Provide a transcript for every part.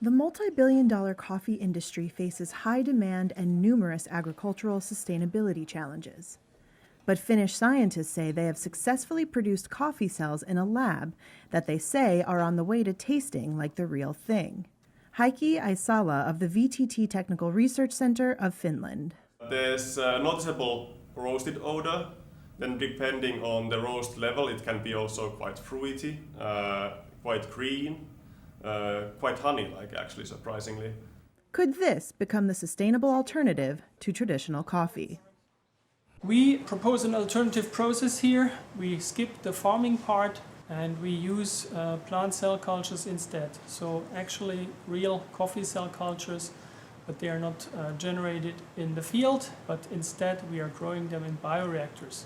The multi-billion-dollar coffee industry faces high demand and numerous agricultural sustainability challenges. But Finnish scientists say they have successfully produced coffee cells in a lab that they say are on the way to tasting like the real thing. Heikki Aisala of the VTT Technical Research Center of Finland. There's a noticeable roasted odor. Then depending on the roast level, it can be also quite fruity, quite green, quite honey-like actually, surprisingly. Could this become the sustainable alternative to traditional coffee? We propose an alternative process here. We skip the farming part and we use plant cell cultures instead. So actually real coffee cell cultures, but they are not generated in the field, but instead we are growing them in bioreactors.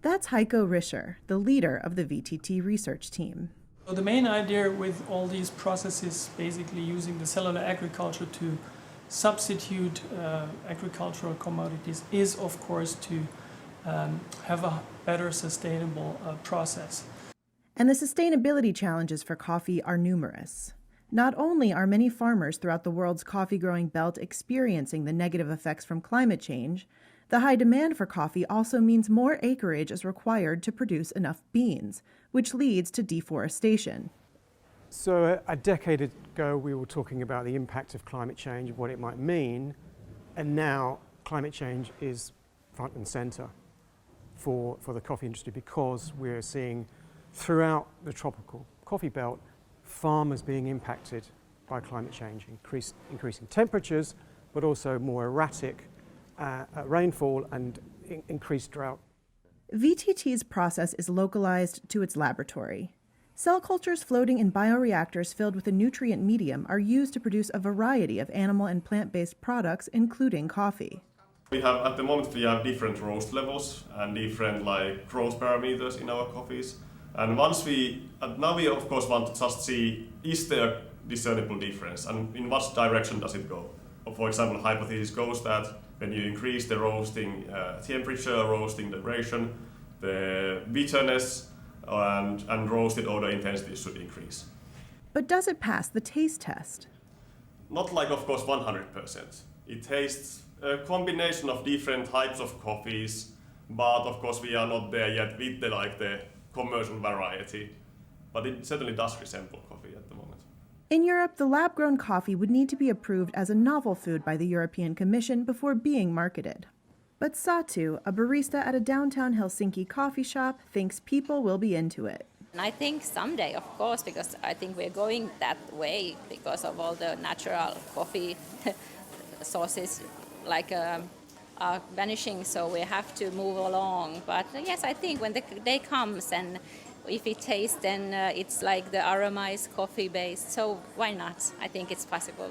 That's Heikko Rischer, the leader of the VTT research team. So the main idea with all these processes, basically using the cellular agriculture to substitute agricultural commodities, is of course to have a better sustainable process. And the sustainability challenges for coffee are numerous. Not only are many farmers throughout the world's coffee-growing belt experiencing the negative effects from climate change, the high demand for coffee also means more acreage is required to produce enough beans, which leads to deforestation. So a decade ago we were talking about the impact of climate change, what it might mean, and now climate change is front and center for the coffee industry because we're seeing throughout the tropical coffee belt farmers being impacted by climate change, increasing temperatures, but also more erratic rainfall and increased drought. VTT's process is localized to its laboratory. Cell cultures floating in bioreactors filled with a nutrient medium are used to produce a variety of animal and plant-based products, including coffee. At the moment we have different roast levels and different growth parameters in our coffees. And now we of course want to just see, is there a discernible difference and in what direction does it go? For example, hypothesis goes that when you increase the roasting temperature, roasting duration, the bitterness and roasted odor intensity should increase. But does it pass the taste test? Not of course 100%. It tastes a combination of different types of coffees, but of course we are not there yet with the commercial variety. But it certainly does resemble coffee at the moment. In Europe, the lab-grown coffee would need to be approved as a novel food by the European Commission before being marketed. But Satu, a barista at a downtown Helsinki coffee shop, thinks people will be into it. I think someday, of course, because I think we're going that way because of all the natural coffee sources are vanishing, so we have to move along. But yes, I think when the day comes and if it tastes, then it's like the aroma is coffee based, so why not? I think it's possible.